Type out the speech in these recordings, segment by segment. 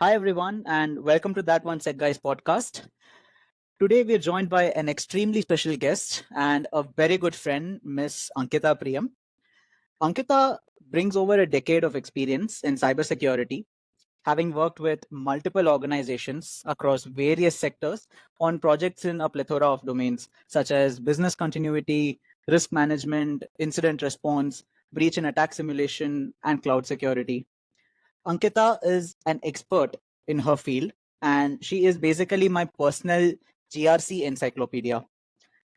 Hi, everyone, and welcome to ThatOneSecGuy's podcast. Today, we're joined by an extremely special guest and a very good friend, Miss Ankita Priyam. Ankita brings over a decade of experience in cybersecurity, having worked with multiple organizations across various sectors on projects in a plethora of domains such as business continuity, risk management, incident response, breach and attack simulation, and cloud security. Ankita is an expert in her field, and she is basically my personal GRC encyclopedia.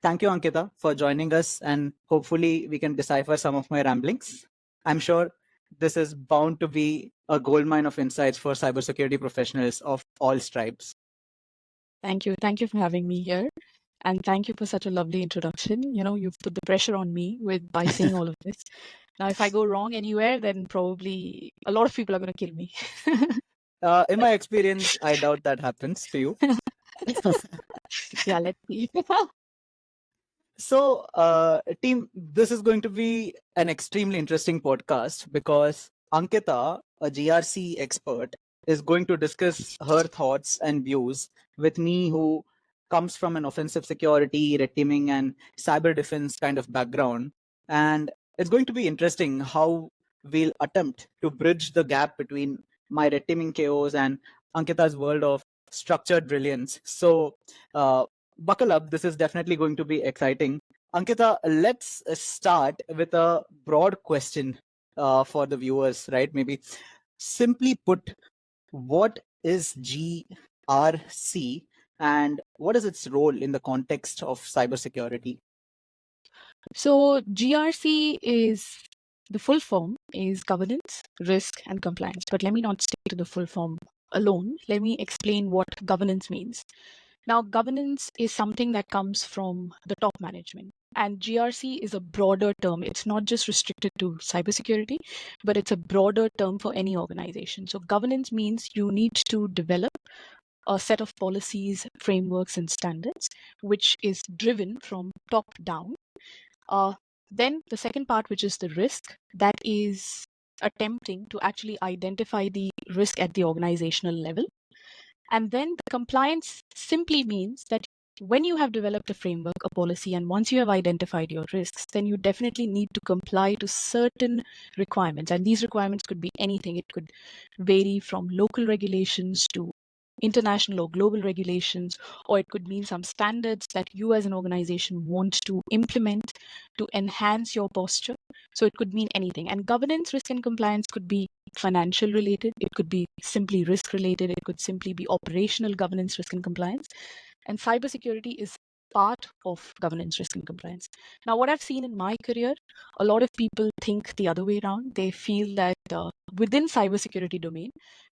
Thank you, Ankita, for joining us, and hopefully, we can decipher some of my ramblings. I'm sure this is bound to be a goldmine of insights for cybersecurity professionals of all stripes. Thank you. Thank you for having me here. And thank you for such a lovely introduction. You've put the pressure on me by saying all of this. Now, if I go wrong anywhere, then probably a lot of people are going to kill me. In my experience, I doubt that happens to you. Yeah, let's see. So, team, this is going to be an extremely interesting podcast because Ankita, a GRC expert, is going to discuss her thoughts and views with me, who comes from an offensive security, red teaming, and cyber defense kind of background. And it's going to be interesting how we'll attempt to bridge the gap between my red teaming chaos and Ankita's world of structured brilliance. So, buckle up. This is definitely going to be exciting. Ankita, let's start with a broad question for the viewers, right? Maybe simply put, what is GRC and what is its role in the context of cybersecurity? So, GRC is the full form is governance, risk, and compliance. But let me not stick to the full form alone. Let me explain what governance means. Now, governance is something that comes from the top management. And GRC is a broader term. It's not just restricted to cybersecurity, but it's a broader term for any organization. So, governance means you need to develop a set of policies, frameworks, and standards, which is driven from top down. Then the second part, which is the risk, that is attempting to actually identify the risk at the organizational level. And then the compliance simply means that when you have developed a framework, a policy, and once you have identified your risks, then you definitely need to comply to certain requirements. And these requirements could be anything. It could vary from local regulations to international or global regulations, or it could mean some standards that you as an organization want to implement to enhance your posture. So it could mean anything. And governance, risk, and compliance could be financial related, it could be simply risk related, it could simply be operational governance, risk, and compliance. And cybersecurity is part of governance, risk, and compliance. Now, what I've seen in my career, a lot of people think the other way around. They feel that within cybersecurity domain,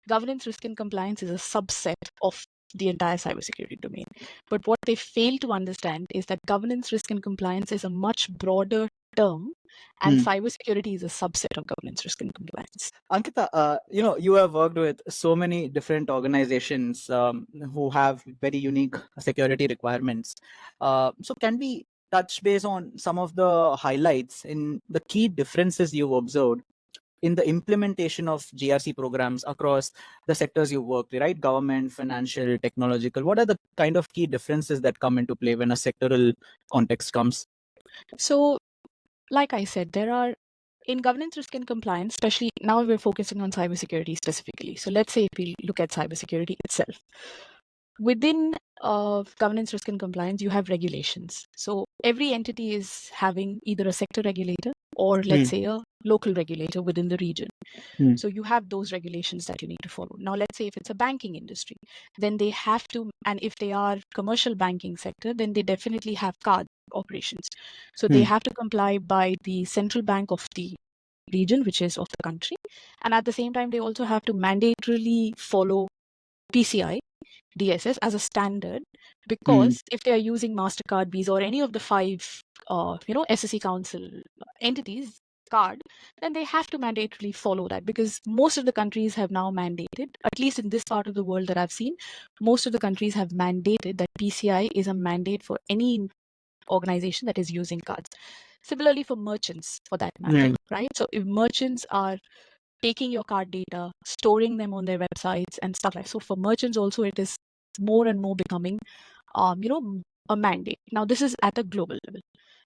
governance, risk, and compliance is a subset of the entire cybersecurity domain. But what they fail to understand is that governance, risk, and compliance is a much broader term, and cybersecurity is a subset of governance, risk, and compliance. Ankita, you have worked with so many different organizations who have very unique security requirements. So, can we touch base on some of the highlights in the key differences you've observed in the implementation of GRC programs across the sectors you work with, right? Government, financial, technological. What are the kind of key differences that come into play when a sectoral context comes? So, like I said, there are in governance, risk, and compliance, especially now we're focusing on cybersecurity specifically. So let's say if we look at cybersecurity itself. Within governance, risk, and compliance, you have regulations. So every entity is having either a sector regulator or let's say a local regulator within the region. So you have those regulations that you need to follow. Now, let's say if it's a banking industry, then they have to, and if they are commercial banking sector, then they definitely have card operations. So they have to comply by the central bank of the region, which is of the country. And at the same time, they also have to mandatorily follow PCI DSS as a standard, because if they are using MasterCard, Visa, or any of the five, SSE Council entities card, then they have to mandatorily follow that, because most of the countries have now mandated, at least in this part of the world that I've seen, most of the countries have mandated that PCI is a mandate for any organization that is using cards. Similarly for merchants, for that matter, right? So if merchants are taking your card data, storing them on their websites and stuff like that. So for merchants also, it is more and more becoming, a mandate. Now, this is at a global level.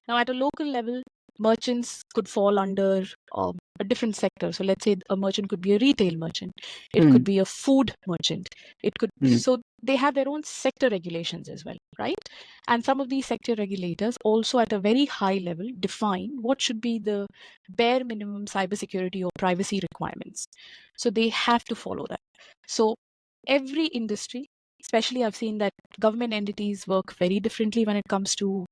Now, at a local level, merchants could fall under a different sector. So let's say a merchant could be a retail merchant. It could be a food merchant. It could, so they have their own sector regulations as well, right? And some of these sector regulators also at a very high level define what should be the bare minimum cybersecurity or privacy requirements. So they have to follow that. So every industry, especially I've seen that government entities work very differently when it comes to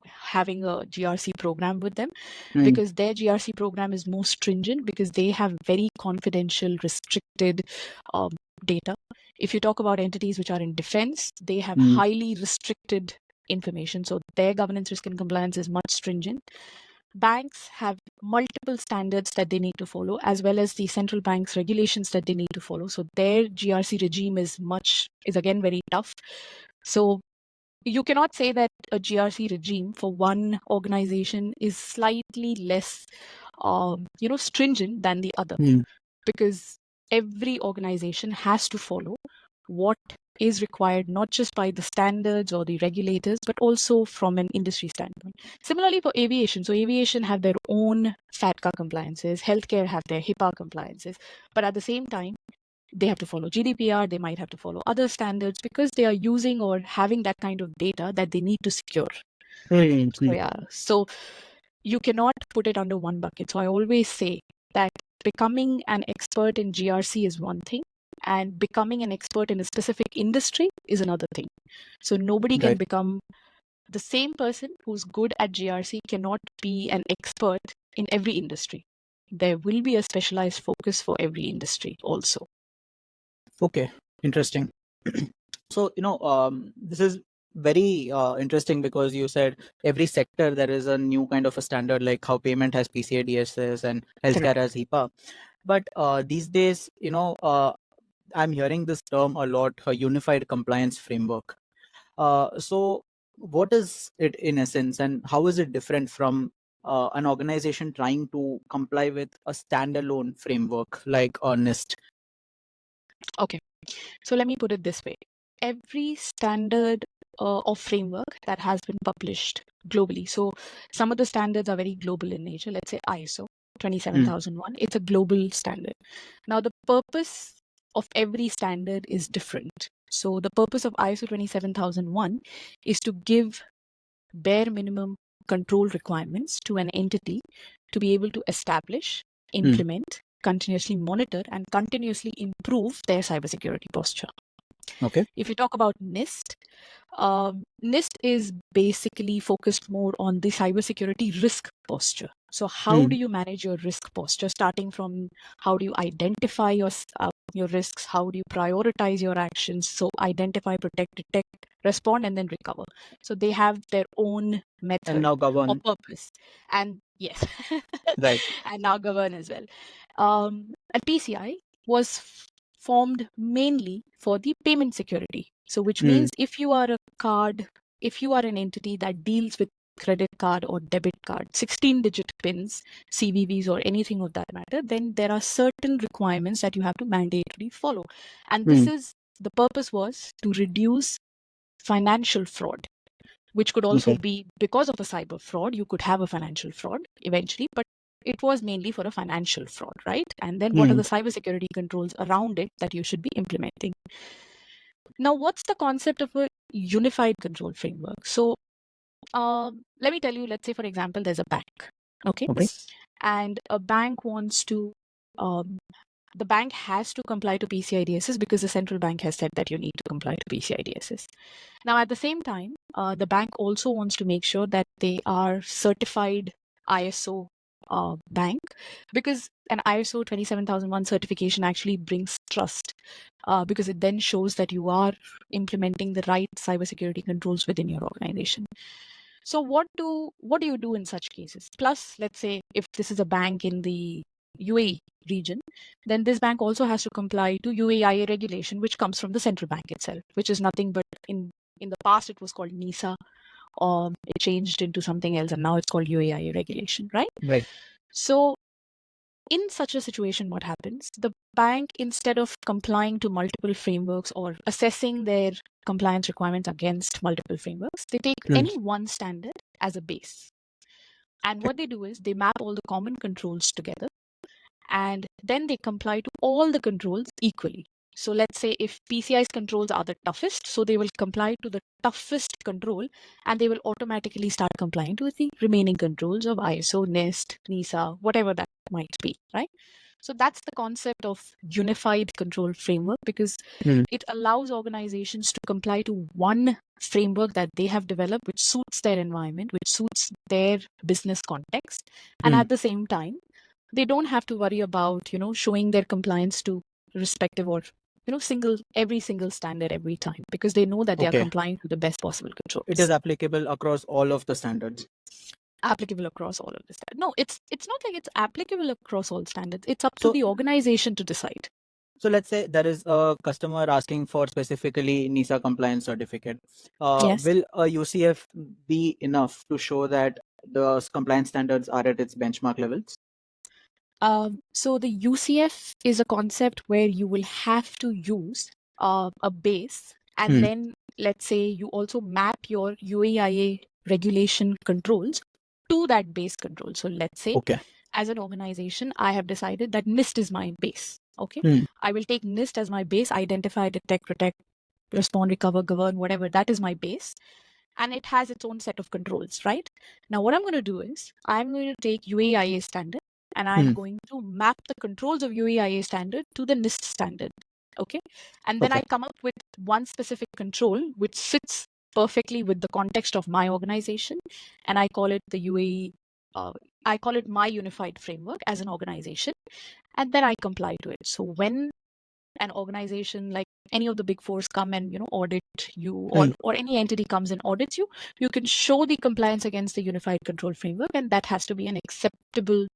having a GRC program with them, because their GRC program is more stringent because they have very confidential, restricted data. If you talk about entities which are in defense, they have highly restricted information. So their governance, risk, and compliance is much stringent. Banks have multiple standards that they need to follow, as well as the central bank's regulations that they need to follow. So their GRC regime is again very tough. So you cannot say that a GRC regime for one organization is slightly less, stringent than the other, because every organization has to follow what is required, not just by the standards or the regulators, but also from an industry standpoint. Similarly for aviation. So aviation have their own FATCA compliances, healthcare have their HIPAA compliances, but at the same time, they have to follow GDPR, they might have to follow other standards because they are using or having that kind of data that they need to secure. So you cannot put it under one bucket. So I always say that becoming an expert in GRC is one thing, and becoming an expert in a specific industry is another thing. So nobody can become the same person who's good at GRC cannot be an expert in every industry. There will be a specialized focus for every industry also. Okay, interesting. So, this is very interesting because you said every sector there is a new kind of a standard, like how payment has PCI DSS and healthcare has HIPAA. But these days, I'm hearing this term a lot, a unified compliance framework. So what is it in essence, and how is it different from an organization trying to comply with a standalone framework like NIST? Okay, so let me put it this way. Every standard or framework that has been published globally. So some of the standards are very global in nature. Let's say ISO 27001. It's a global standard. Now, the purpose of every standard is different. So the purpose of ISO 27001 is to give bare minimum control requirements to an entity to be able to establish, implement, continuously monitor, and continuously improve their cybersecurity posture. Okay. If you talk about NIST, NIST is basically focused more on the cybersecurity risk posture. So how do you manage your risk posture, starting from how do you identify your risks, how do you prioritize your actions, so identify, protect, detect, respond, and then recover. So they have their own method And now govern. or purpose. And yes, Right. and now govern as well. And PCI was formed mainly for the payment security. So which means if you are an entity that deals with credit card or debit card, 16-digit pins, CVVs, or anything of that matter, then there are certain requirements that you have to mandatorily follow. And the purpose was to reduce financial fraud, which could also be because of a cyber fraud. You could have a financial fraud eventually, but it was mainly for a financial fraud, right? And then what are the cybersecurity controls around it that you should be implementing? Now, what's the concept of a unified control framework? So let me tell you, let's say, for example, there's a bank, okay? And a bank wants to, the bank has to comply to PCI DSS because the central bank has said that you need to comply to PCI DSS. Now, at the same time, the bank also wants to make sure that they are certified ISO bank, because an ISO 27001 certification actually brings trust, because it then shows that you are implementing the right cybersecurity controls within your organization. So what do you do in such cases? Plus, let's say if this is a bank in the UAE region, then this bank also has to comply to UAE-IA regulation, which comes from the central bank itself, which is nothing but in the past it was called NESA, it changed into something else, and now it's called UAE-IA regulation, right? Right. So in such a situation, what happens? The bank, instead of complying to multiple frameworks or assessing their compliance requirements against multiple frameworks, they take any one standard as a base. And what they do is they map all the common controls together, and then they comply to all the controls equally. So let's say if PCI's controls are the toughest, so they will comply to the toughest control, and they will automatically start complying to the remaining controls of ISO, NIST, NESA, whatever that might be, right? So that's the concept of unified control framework, because it allows organizations to comply to one framework that they have developed, which suits their environment, which suits their business context. And at the same time, they don't have to worry about, showing their compliance to respective or, every single standard every time, because they know that they are Okay. complying to the best possible controls. It is applicable across all of the standards. Applicable across all of the standards. No, it's not like it's applicable across all standards. It's up to the organization to decide. So let's say there is a customer asking for specifically NISA compliance certificate. Yes. Will a UCF be enough to show that the compliance standards are at its benchmark levels? So the UCF is a concept where you will have to use a base, and then let's say you also map your UAE-IA regulation controls to that base control. So let's say, as an organization, I have decided that NIST is my base. Okay, I will take NIST as my base: identify, detect, protect, respond, recover, govern, whatever. That is my base, and it has its own set of controls, right? Now, what I'm going to do is I'm going to take UAE-IA standard, and I'm going to map the controls of UAE-IA standard to the NIST standard. Okay. And then I come up with one specific control which sits perfectly with the context of my organization. And I call it the UAE, I call it my unified framework as an organization. And then I comply to it. So when an organization like any of the big fours come and audit you, or any entity comes and audits you, you can show the compliance against the unified control framework, and that has to be an acceptable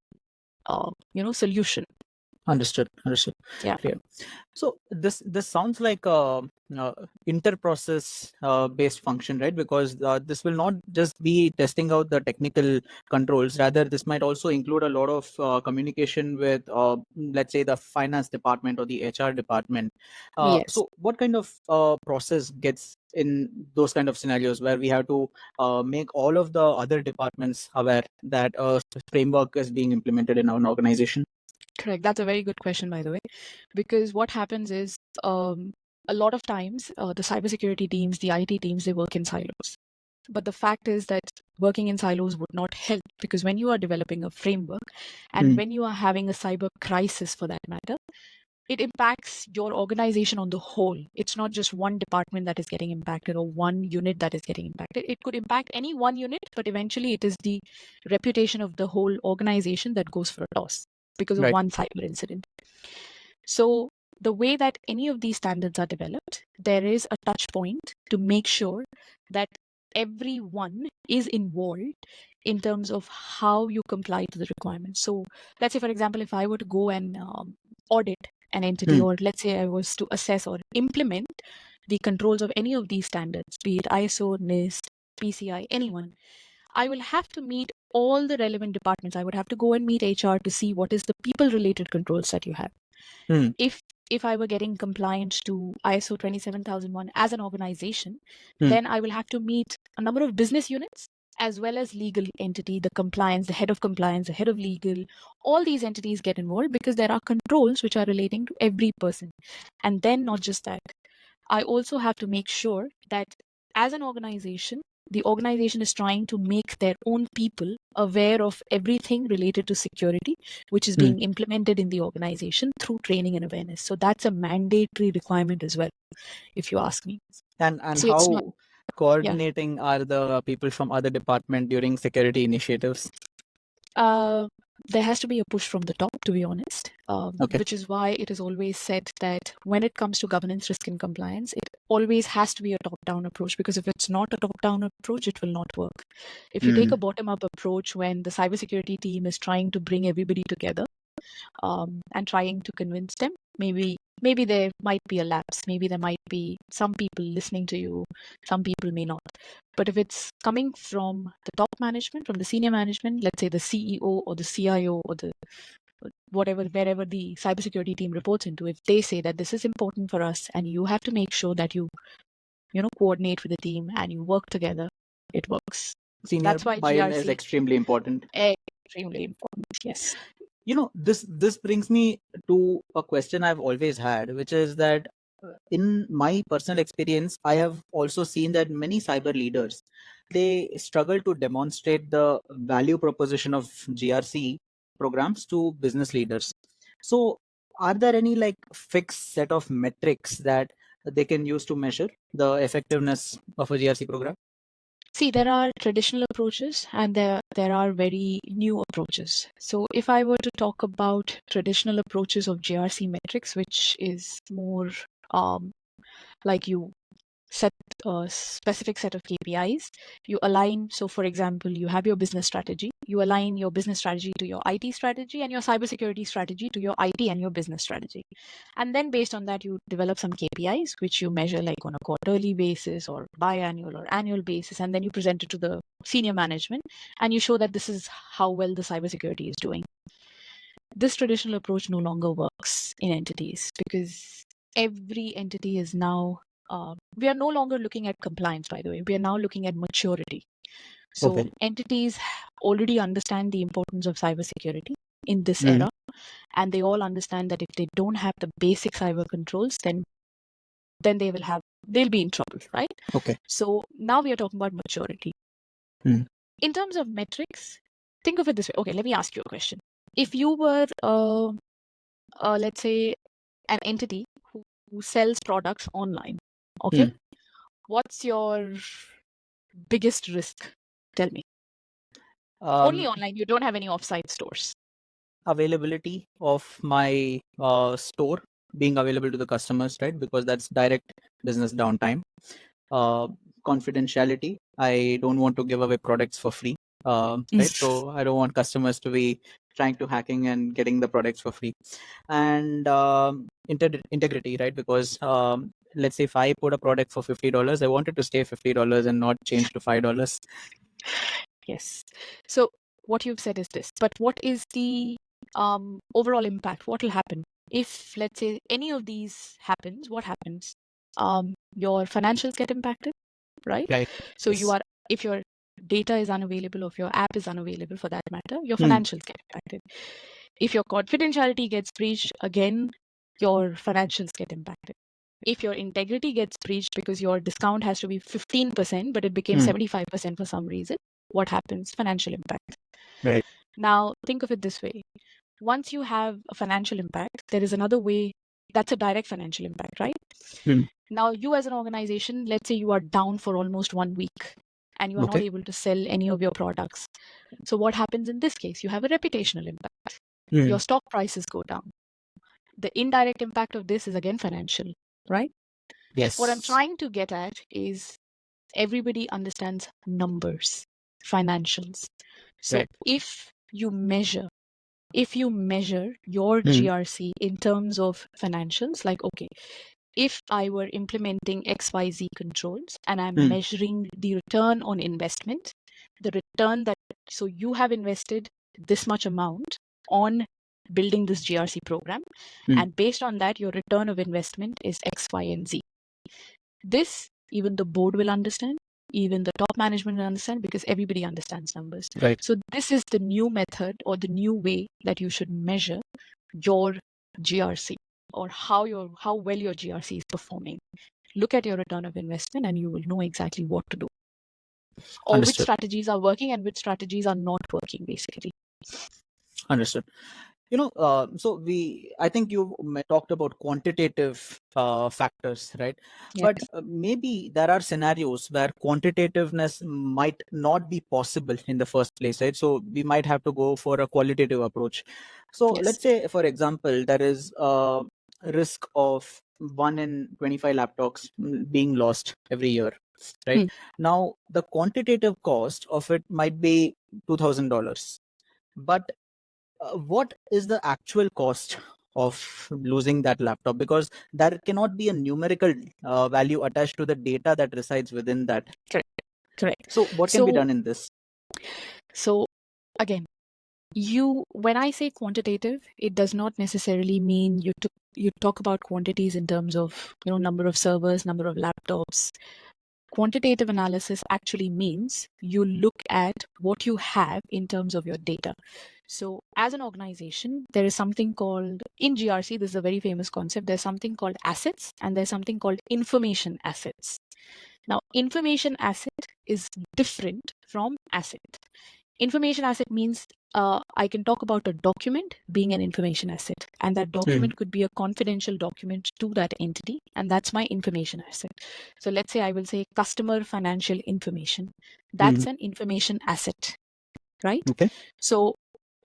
solution. Understood. Yeah. Clear. So this sounds like a inter-process based function, right? Because this will not just be testing out the technical controls. Rather, this might also include a lot of communication with, let's say, the finance department or the HR department. Yes. So what kind of process gets in those kind of scenarios where we have to make all of the other departments aware that a framework is being implemented in our organization? Correct. That's a very good question, by the way, because what happens is a lot of times the cybersecurity teams, the IT teams, they work in silos. But the fact is that working in silos would not help, because when you are developing a framework and when you are having a cyber crisis for that matter, it impacts your organization on the whole. It's not just one department that is getting impacted or one unit that is getting impacted. It could impact any one unit, but eventually it is the reputation of the whole organization that goes for a toss because of one cyber incident. So the way that any of these standards are developed, there is a touch point to make sure that everyone is involved in terms of how you comply to the requirements. So let's say, for example, if I were to go and audit an entity, or let's say I was to assess or implement the controls of any of these standards, be it ISO, NIST, PCI, anyone, I will have to meet all the relevant departments. I would have to go and meet HR to see what is the people related controls that you have. If I were getting compliant to ISO 27001 as an organization, then I will have to meet a number of business units as well as legal entity, the compliance, the head of compliance, the head of legal. All these entities get involved because there are controls which are relating to every person. And then not just that, I also have to make sure that as an organization, the organization is trying to make their own people aware of everything related to security, which is being implemented in the organization through training and awareness. So that's a mandatory requirement as well, if you ask me. And So how it's not, coordinating are the people from other department during security initiatives? There has to be a push from the top, to be honest, which is why it is always said that when it comes to governance, risk, and compliance, it always has to be a top-down approach, because if it's not a top-down approach, it will not work. If you take a bottom-up approach when the cybersecurity team is trying to bring everybody together and trying to convince them, maybe there might be a lapse. Maybe there might be some people listening to you, some people may not. But if it's coming from the top management, from the senior management, let's say the CEO or the CIO or the wherever the cybersecurity team reports into, if they say that this is important for us and you have to make sure that you coordinate with the team and you work together, it works. Senior That's why buy-in is GRC extremely important. extremely important. Yes. This brings me to a question I've always had, which is that in my personal experience, I have also seen that many cyber leaders, they struggle to demonstrate the value proposition of GRC programs to business leaders. So are there any like fixed set of metrics that they can use to measure the effectiveness of a GRC program? See, there are traditional approaches and there are very new approaches. So if I were to talk about traditional approaches of GRC metrics, which is more like you set a specific set of KPIs, you align. So for example, you have your business strategy, you align your business strategy to your IT strategy and your cybersecurity strategy to your IT and your business strategy. And then based on that, you develop some KPIs, which you measure like on a quarterly basis or biannual or annual basis. And then you present it to the senior management and you show that this is how well the cybersecurity is doing. This traditional approach no longer works in entities because every entity is now we are no longer looking at compliance, by the way. We are now looking at maturity. So Okay. entities already understand the importance of cybersecurity in this Mhm. era, and they all understand that if they don't have the basic cyber controls, then they'll be in trouble, right? Okay. So now we are talking about maturity. Mhm. In terms of metrics, think of it this way. Okay, let me ask you a question. If you were, let's say, an entity who sells products online, okay, Mhm. what's your biggest risk? Tell me. Only Um, online. You don't have any offsite stores. Availability of my store being available to the customers, right? Because that's direct business downtime. Uh, Confidentiality. I don't want to give away products for free, right? So I don't want customers to be trying to hacking and getting the products for free. And integrity, right? Because let's say if I put a product for $50, I want it to stay $50 and not change to $5. Yes. So what you've said is this, but what is the overall impact? What will happen if, let's say, any of these happens? What happens? Your financials get impacted, right? Right. So Yes. if your data is unavailable, or if your app is unavailable for that matter, your Hmm. financials get impacted. If your confidentiality gets breached, again, your financials get impacted. If your integrity gets breached because your discount has to be 15%, but it became Hmm. 75% for some reason, what happens? Financial impact. Right. Now, think of it this way. Once you have a financial impact, there is another way. That's a direct financial impact, right? Hmm. Now, you as an organization, let's say you are down for almost 1 week and you are not Okay. able to sell any of your products. So, what happens in this case? You have a reputational impact. Hmm. Your stock prices go down. The indirect impact of this is again financial, right? What I'm Yes. trying to get at is everybody understands numbers, financials. So Right. if you measure your Hmm. GRC in terms of financials, like, okay, if I were implementing XYZ controls and I'm Hmm. measuring the return on investment, the return that, so you have invested this much amount on building this GRC program, Hmm. and based on that, your return of investment is X, Y, and Z. This, even the board will understand, even the top management will understand, because everybody understands numbers. Right. So this is the new method or the new way that you should measure your GRC, or how well your GRC is performing. Look at your return of investment and you will know exactly what to do, or which Understood. strategies are working and which strategies are not working, basically. Understood. So I think you talked about quantitative factors, right? Yes. But maybe there are scenarios where quantitativeness might not be possible in the first place, right? So we might have to go for a qualitative approach. So Yes. let's say, for example, there is a risk of 1 in 25 laptops being lost every year, right? Hmm. Now, the quantitative cost of it might be $2,000, but what is the actual cost of losing that laptop? Because there cannot be a numerical value attached to the data that resides within that. Correct. So what can be So done in this? so again, When I say quantitative, it does not necessarily mean you talk about quantities in terms of number of servers, number of laptops. Quantitative analysis actually means you look at what you have in terms of your data. So as an organization, there is something called, in GRC, this is a very famous concept, there's something called assets and there's something called information assets. Now, information asset is different from asset. Information asset means I can talk about a document being an information asset, and that document could be a confidential document to that entity, and that's my information asset. So let's say I will say customer financial information. That's an information asset, right? Okay. So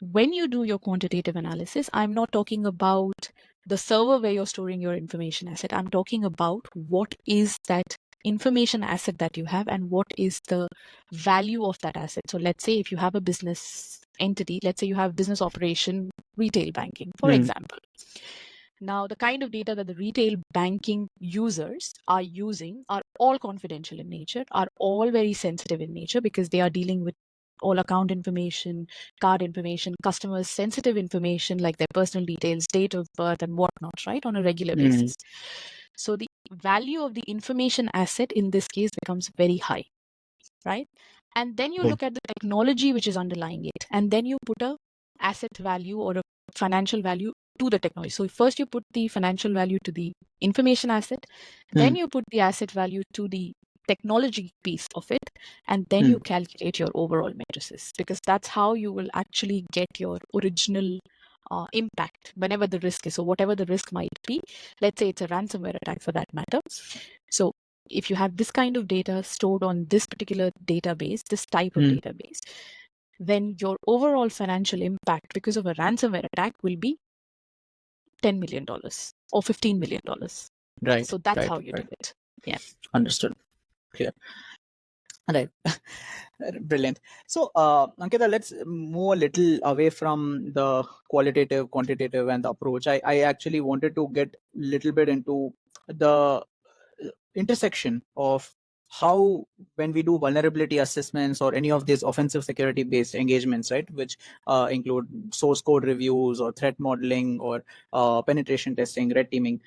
when you do your quantitative analysis, I'm not talking about the server where you're storing your information asset. I'm talking about what is that information asset that you have and what is the value of that asset. So let's say if you have a business entity, let's say you have business operation, retail banking, for example. Now, the kind of data that the retail banking users are using are all confidential in nature, are all very sensitive in nature because they are dealing with all account information, card information, customers' sensitive information like their personal details, date of birth, and whatnot, right, on a regular basis. So the value of the information asset in this case becomes very high, right? And then you look at the technology which is underlying it, and then you put a asset value or a financial value to the technology. So first you put the financial value to the information asset, then you put the asset value to the technology piece of it, and then you calculate your overall matrices, because that's how you will actually get your original impact whenever the risk is. So whatever the risk might be, let's say it's a ransomware attack for that matter. So if you have this kind of data stored on this particular database, this type of database, then your overall financial impact because of a ransomware attack will be $10 million or $15 million. Right. So that's right, how you right. do it. Yeah. Understood. Clear. Right. Brilliant. So, Ankita, let's move a little away from the qualitative, quantitative, and the approach. I actually wanted to get a little bit into the intersection of how, when we do vulnerability assessments or any of these offensive security based engagements, right, which include source code reviews or threat modeling or penetration testing, red teaming,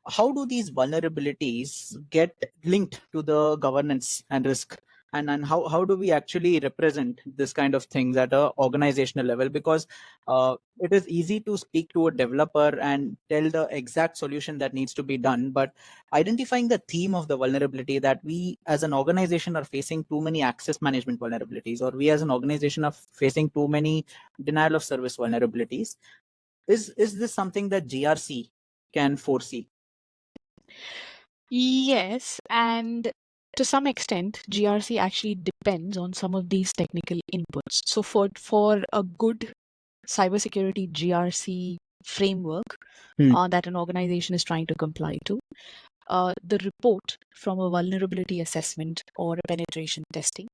how do these vulnerabilities get linked to the governance and risk, and how do we actually represent this kind of things at a organizational level? Because it is easy to speak to a developer and tell the exact solution that needs to be done, but identifying the theme of the vulnerability, that we as an organization are facing too many access management vulnerabilities, or we as an organization are facing too many denial of service vulnerabilities, is this something that GRC can foresee? Yes, and to some extent, GRC actually depends on some of these technical inputs. So for a good cybersecurity GRC framework that an organization is trying to comply to, the report from a vulnerability assessment or a penetration testing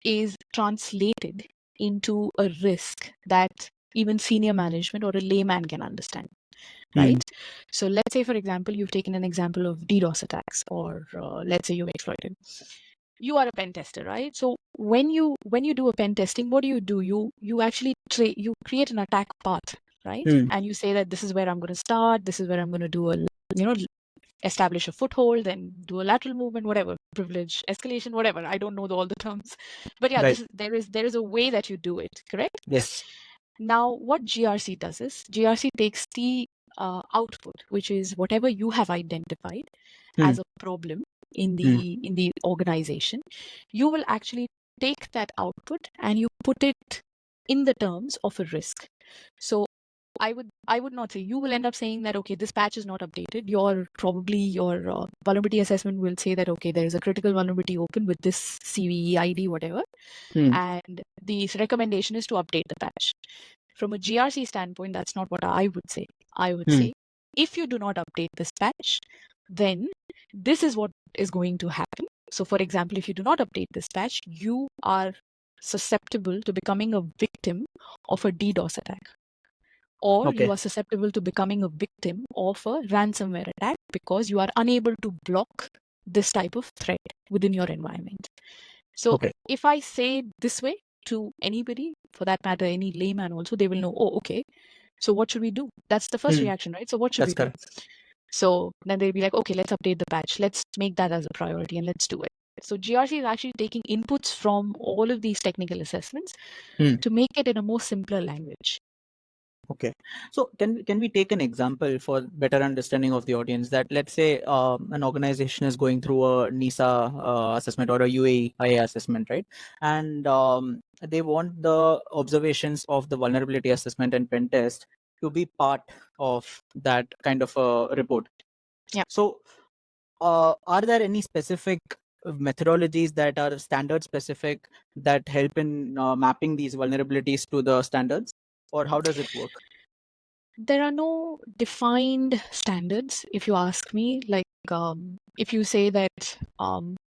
is translated into a risk that even senior management or a layman can understand. Right? So let's say, for example, you've taken an example of DDoS attacks, or let's say you've exploited. You are a pen tester, right? So when you do a pen testing, what do? You actually you create an attack path, right? And you say that this is where I'm going to start. This is where I'm going to do establish a foothold, then do a lateral movement, whatever, privilege escalation, whatever. I don't know all the terms, but yeah, Right. there is a way that you do it, correct? Yes. Now, what GRC does is GRC takes the output, which is whatever you have identified as a problem in the organization. You will actually take that output and you put it in the terms of a risk. So I would not say, you will end up saying that, okay, this patch is not updated. Your vulnerability assessment will say that, okay, there is a critical vulnerability open with this CVE ID, whatever, and the recommendation is to update the patch. From a GRC standpoint, that's not what I would say. I would say, if you do not update this patch, then this is what is going to happen. So, for example, if you do not update this patch, you are susceptible to becoming a victim of a DDoS attack, or Okay. you are susceptible to becoming a victim of a ransomware attack because you are unable to block this type of threat within your environment. So Okay. if I say this way to anybody, for that matter, any layman also, they will know, oh, okay, so what should we do? That's the first reaction, right? So what should That's we do? correct. So then they'll be like, okay, let's update the patch. Let's make that as a priority and let's do it. So GRC is actually taking inputs from all of these technical assessments to make it in a more simpler language. Okay. So can we take an example for better understanding of the audience, that let's say an organization is going through a NISA assessment or a UAE-IA assessment, right? And they want the observations of the vulnerability assessment and pen test to be part of that kind of a report. Yeah. So are there any specific methodologies that are standard specific that help in mapping these vulnerabilities to the standards, or how does it work? There are no defined standards, if you ask me. Like, if you say that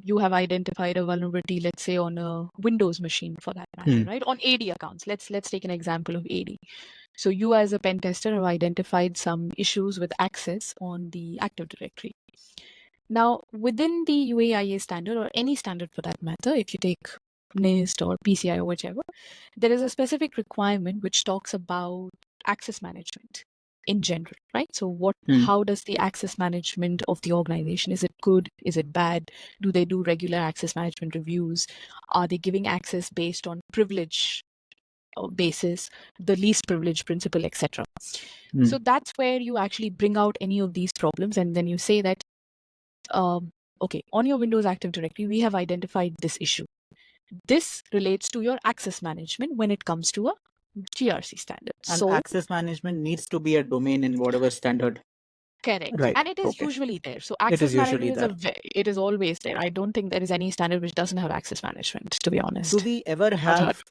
you have identified a vulnerability, let's say on a Windows machine, for that matter, right? On AD accounts, let's take an example of AD. So you, as a pen tester, have identified some issues with access on the Active Directory. Now, within the UAE-IA standard, or any standard for that matter, if you take NIST or PCI or whichever, there is a specific requirement which talks about access management in general, right? So how does the access management of the organization, is it good? Is it bad? Do they do regular access management reviews? Are they giving access based on privilege basis, the least privilege principle, etc.? So that's where you actually bring out any of these problems, and then you say that, okay, on your Windows Active Directory, we have identified this issue. This relates to your access management when it comes to a GRC standard. And so access management needs to be a domain in whatever standard. correct. Right. And it is Okay. usually there. So It is access usually management there. it is always there. I don't think there is any standard which doesn't have access management, to be honest. Do we ever have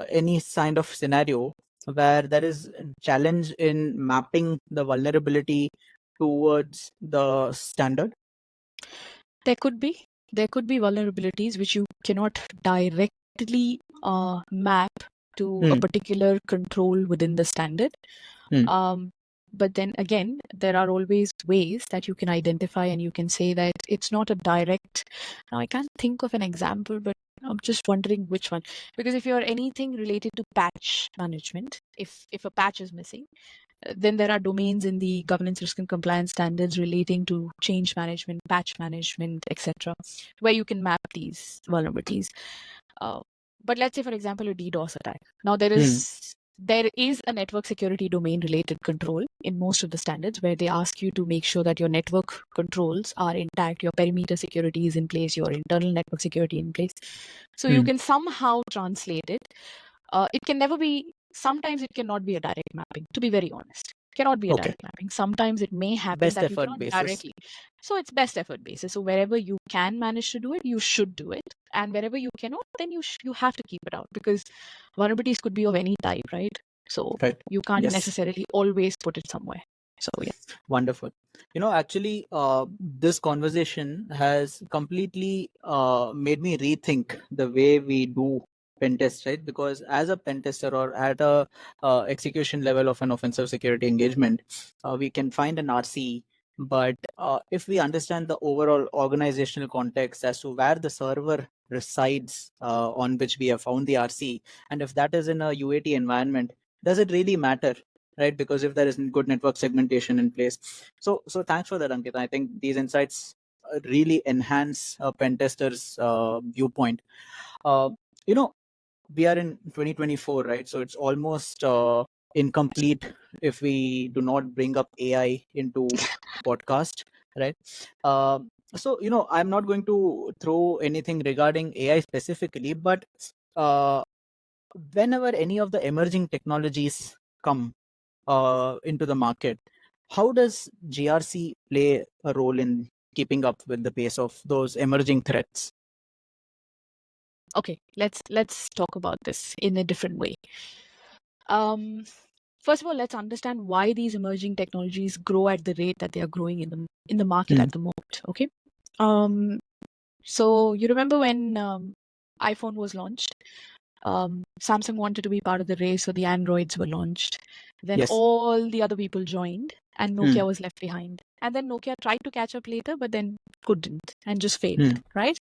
any kind of scenario where there is a challenge in mapping the vulnerability towards the standard? There could be vulnerabilities which you cannot directly map to a particular control within the standard. But then again, there are always ways that you can identify, and you can say that it's not a direct. Now, I can't think of an example, but I'm just wondering which one. Because if you're anything related to patch management, if a patch is missing, then there are domains in the governance, risk, and compliance standards relating to change management, patch management, etc., where you can map these vulnerabilities. But let's say, for example, a DDoS attack. Now, there is a network security domain related control in most of the standards, where they ask you to make sure that your network controls are intact, your perimeter security is in place, your internal network security in place. So you can somehow translate it. It can never be, sometimes it cannot be a direct mapping, to be very honest. Cannot be a direct mapping. Sometimes it may happen Best that you effort cannot basis. directly. So it's best effort basis. So wherever you can manage to do it, you should do it. And wherever you cannot, then you have to keep it out, because vulnerabilities could be of any type, right? So you can't necessarily always put it somewhere. So yeah. Wonderful. Actually, this conversation has completely made me rethink the way we do pen test, right? Because as a pen tester, or at a execution level of an offensive security engagement, we can find an RC. But if we understand the overall organizational context as to where the server resides on which we have found the RC, and if that is in a UAT environment, does it really matter? Right, because if there isn't good network segmentation in place. So thanks for that, Ankita. I think these insights really enhance a pen tester's viewpoint. We are in 2024, right? So it's almost incomplete if we do not bring up AI into podcast, right? So I'm not going to throw anything regarding AI specifically, but whenever any of the emerging technologies come into the market, how does GRC play a role in keeping up with the pace of those emerging threats? Okay, let's talk about this in a different way. First of all, let's understand why these emerging technologies grow at the rate that they are growing in the market at the moment. Okay. So you remember when iPhone was launched? Samsung wanted to be part of the race, so the Androids were launched. Then all the other people joined, and Nokia was left behind. And then Nokia tried to catch up later, but then couldn't, and just failed, right?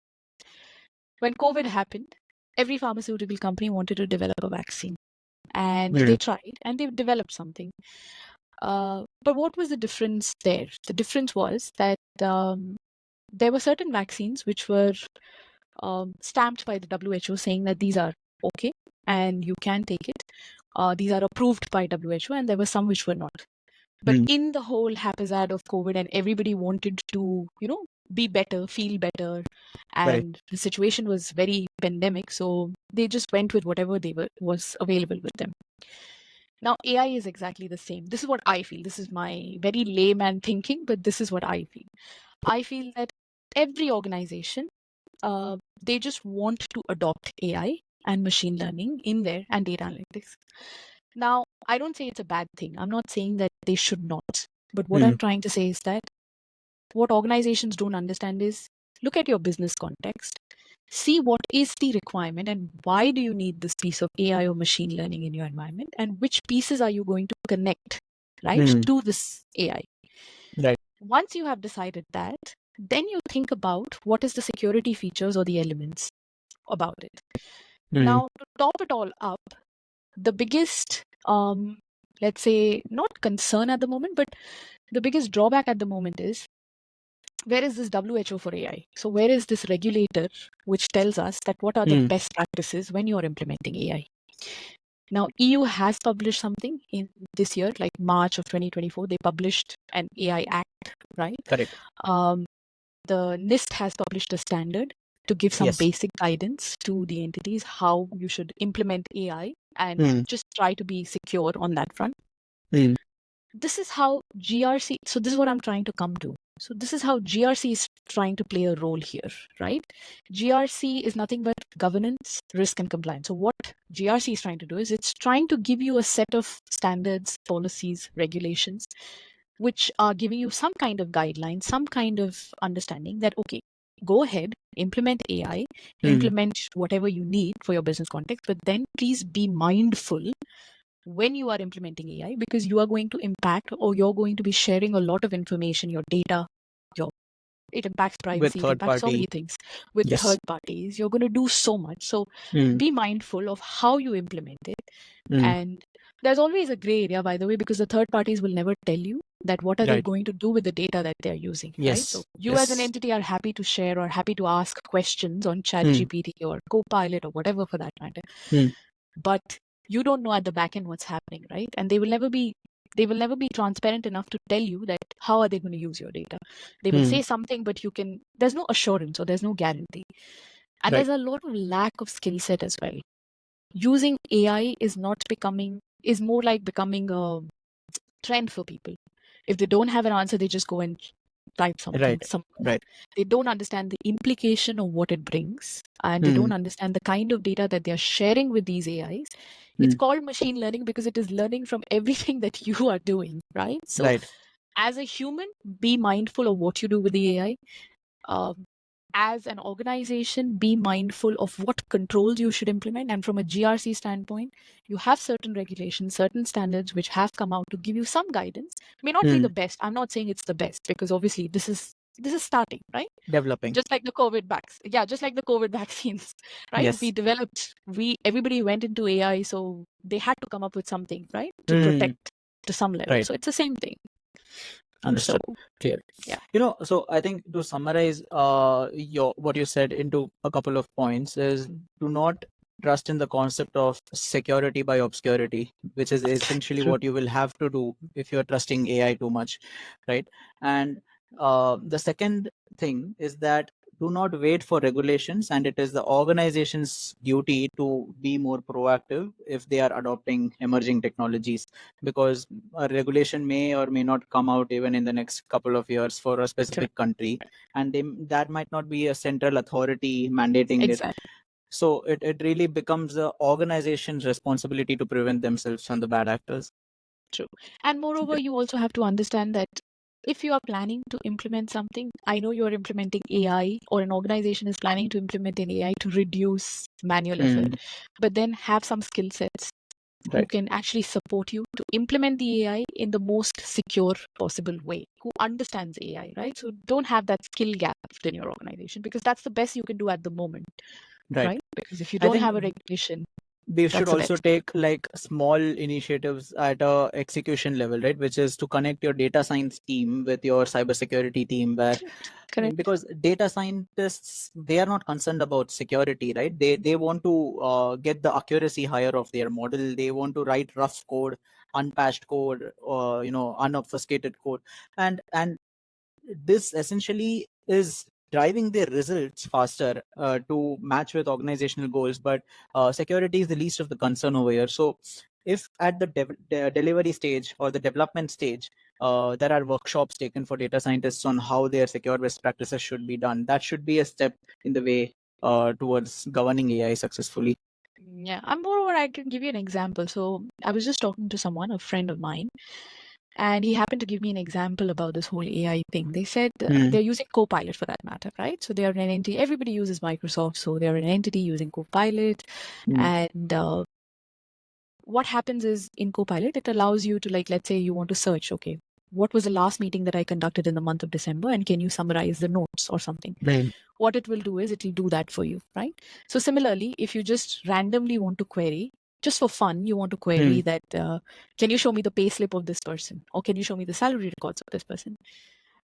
When COVID happened, every pharmaceutical company wanted to develop a vaccine, and they tried and they developed something. But what was the difference there? The difference was that there were certain vaccines which were stamped by the WHO saying that these are okay and you can take it. These are approved by WHO, and there were some which were not. But in the whole haphazard of COVID, and everybody wanted to, be better, feel better, and the situation was very pandemic, so they just went with whatever was available with them. Now, AI is exactly the same. This is what I feel. This is my very layman thinking, but this is what I feel. I feel that every organization, they just want to adopt AI and machine learning in there and data analytics. Now, I don't say it's a bad thing. I'm not saying that they should not. But what I'm trying to say is that what organizations don't understand is look at your business context, see what is the requirement and why do you need this piece of AI or machine learning in your environment, and which pieces are you going to connect, right, to this AI. Right. Once you have decided that, then you think about what is the security features or the elements about it. Now, to top it all up, the biggest, let's say, not concern at the moment, but the biggest drawback at the moment is, where is this WHO for AI? So where is this regulator which tells us that what are the best practices when you are implementing AI? Now, EU has published something in this year, like March of 2024. They published an AI Act, right? Correct. The NIST has published a standard to give some basic guidance to the entities how you should implement AI and just try to be secure on that front. This is how GRC, so this is what I'm trying to come to. So this is how GRC is trying to play a role here, right? GRC is nothing but governance, risk, and compliance. So what GRC is trying to do is it's trying to give you a set of standards, policies, regulations, which are giving you some kind of guidelines, some kind of understanding that, okay, go ahead, implement AI, implement whatever you need for your business context, but then please be mindful when you are implementing AI, because you are going to impact or you're going to be sharing a lot of information, your data, it impacts privacy, it impacts so many things with third parties. You're going to do so much. So be mindful of how you implement it. And there's always a gray area, by the way, because the third parties will never tell you that what are they going to do with the data that they're using, right? So you as an entity are happy to share or happy to ask questions on ChatGPT or Copilot or whatever for that matter. But you don't know at the back end what's happening, right? And they will never be transparent enough to tell you that how are they going to use your data. They will say something, but there's no assurance or there's no guarantee. And there's a lot of lack of skill set as well. Using AI is more like becoming a trend for people. If they don't have an answer, they just go and type something. Right. They don't understand the implication of what it brings, and they don't understand the kind of data that they're sharing with these AIs. It's called machine learning because it is learning from everything that you are doing, right? So as a human, be mindful of what you do with the AI. As an organization, be mindful of what controls you should implement. And from a GRC standpoint, you have certain regulations, certain standards which have come out to give you some guidance. May not be the best. I'm not saying it's the best because obviously this is starting, right? Developing. Just like the COVID vaccines, right? Yes. We developed, everybody went into AI, so they had to come up with something, right? To protect to some level. So it's the same thing. Understood. So, Clear. yeah. So I think to summarize what you said into a couple of points is, do not trust in the concept of security by obscurity, which is essentially what you will have to do if you're trusting AI too much, right? And the second thing is that do not wait for regulations, and it is the organization's duty to be more proactive if they are adopting emerging technologies, because a regulation may or may not come out even in the next couple of years for a specific country, and that might not be a central authority mandating it. So it really becomes the organization's responsibility to prevent themselves from the bad actors. True. And moreover, you also have to understand that if you are planning to implement something, I know you're implementing AI, or an organization is planning to implement an AI to reduce manual effort, but then have some skill sets who can actually support you to implement the AI in the most secure possible way, who understands AI, right? So don't have that skill gap in your organization, because that's the best you can do at the moment. right? Because if you I don't think have a regulation, we should that's the also best. take like small initiatives at a execution level, right? Which is to connect your data science team with your cybersecurity team, where Correct. because data scientists, they are not concerned about security, right? They want to get the accuracy higher of their model. They want to write rough code, unpatched code, or unobfuscated code, and this essentially is driving their results faster to match with organizational goals. But security is the least of the concern over here. So if at the delivery stage or the development stage there are workshops taken for data scientists on how their secure best practices should be done, that should be a step in the way towards governing AI successfully. Yeah, I'm moreover, I can give you an example. So I was just talking to someone, a friend of mine, and he happened to give me an example about this whole AI thing. They said they're using Copilot for that matter, right? So they are an entity. Everybody uses Microsoft, so they are an entity using Copilot. And what happens is in Copilot, it allows you to, like, let's say you want to search, okay, what was the last meeting that I conducted in the month of December, and can you summarize the notes or something? What it will do is it will do that for you, right? So similarly, if you just randomly want to query, just for fun, you want to query that, can you show me the pay slip of this person, or can you show me the salary records of this person?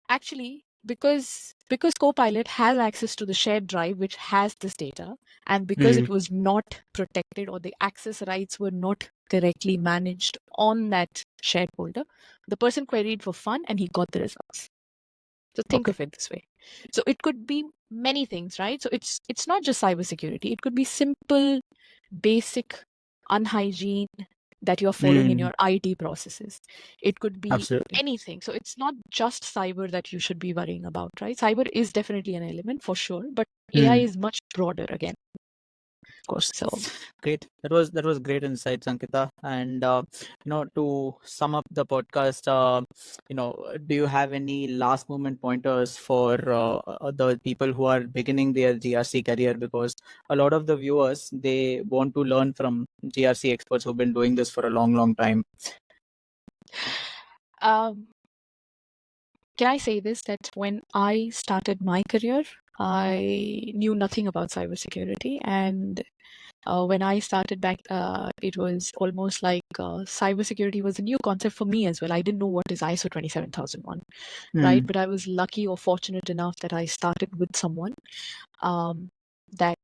Actually, because Copilot has access to the shared drive which has this data, and because it was not protected or the access rights were not correctly managed on that shared folder, the person queried for fun and he got the results. So think of it this way. So it could be many things, right? So it's not just cybersecurity. It could be simple, basic, unhygiene that you're following in your IT processes. It could be Absolutely. anything. So it's not just cyber that you should be worrying about, right? Cyber is definitely an element for sure, but AI is much broader again. Of course. So Great. That was great insights, Ankita. And to sum up the podcast, do you have any last moment pointers for the people who are beginning their GRC career? Because a lot of the viewers, they want to learn from GRC experts who've been doing this for a long, long time. um, can I say this, that when I started my career, I knew nothing about cybersecurity, and when I started back, it was almost like cybersecurity was a new concept for me as well. I didn't know what is ISO 27001, right? But I was lucky or fortunate enough that I started with someone that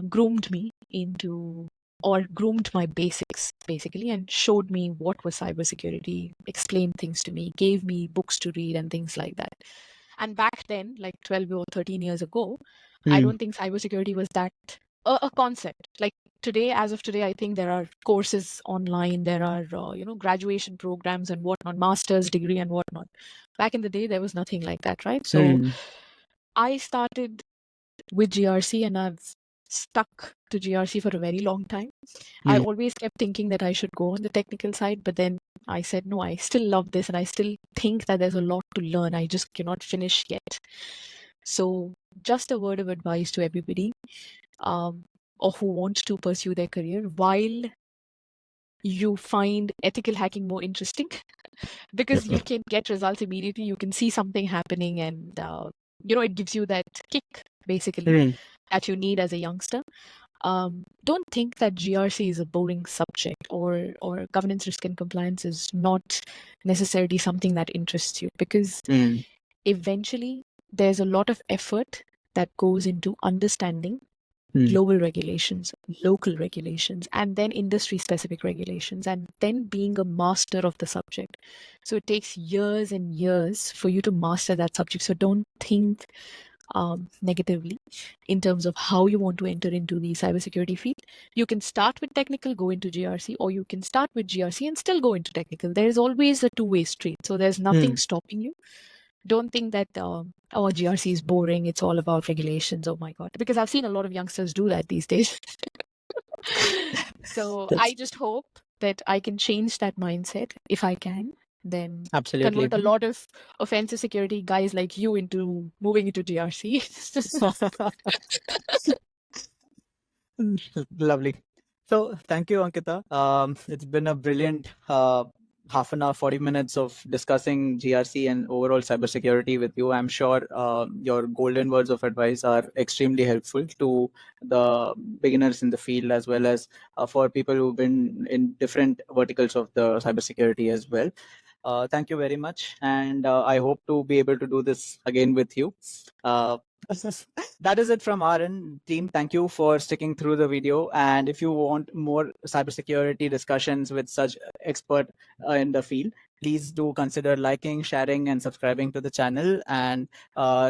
groomed me into, or groomed my basics basically, and showed me what was cybersecurity, explained things to me, gave me books to read and things like that. And back then, like 12 or 13 years ago, I don't think cybersecurity was that a concept. Like today, as of today, I think there are courses online, there are graduation programs and whatnot, master's degree and whatnot. Back in the day, there was nothing like that, right? So I started with GRC and I've stuck to GRC for a very long time. I always kept thinking that I should go on the technical side, but then I said, no, I still love this and I still think that there's a lot to learn. I just cannot finish yet. So, just a word of advice to everybody or who wants to pursue their career, while you find ethical hacking more interesting because you can get results immediately, you can see something happening, and it gives you that kick basically that you need as a youngster. Don't think that GRC is a boring subject, or governance, risk, and compliance is not necessarily something that interests you, because eventually there's a lot of effort that goes into understanding global regulations, local regulations, and then industry specific regulations, and then being a master of the subject. So it takes years and years for you to master that subject. So don't think negatively in terms of how you want to enter into the cybersecurity field. You can start with technical, go into GRC, or you can start with GRC and still go into technical. There is always a two-way street. So there's nothing stopping you. Don't think that GRC is boring, it's all about regulations. Oh my god, because I've seen a lot of youngsters do that these days. So I just hope that I can change that mindset. If I can, then Absolutely. convert a lot of offensive security guys like you into moving into GRC. Lovely. So thank you, Ankita. It's been a brilliant half an hour, 40 minutes of discussing GRC and overall cybersecurity with you. I'm sure your golden words of advice are extremely helpful to the beginners in the field, as well as for people who've been in different verticals of the cybersecurity as well. Thank you very much. And I hope to be able to do this again with you. Uh, that is it from our end, team. Thank you for sticking through the video. And if you want more cybersecurity discussions with such expert in the field, please do consider liking, sharing, and subscribing to the channel, and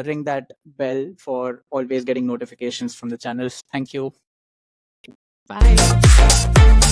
ring that bell for always getting notifications from the channels. Thank you. Bye.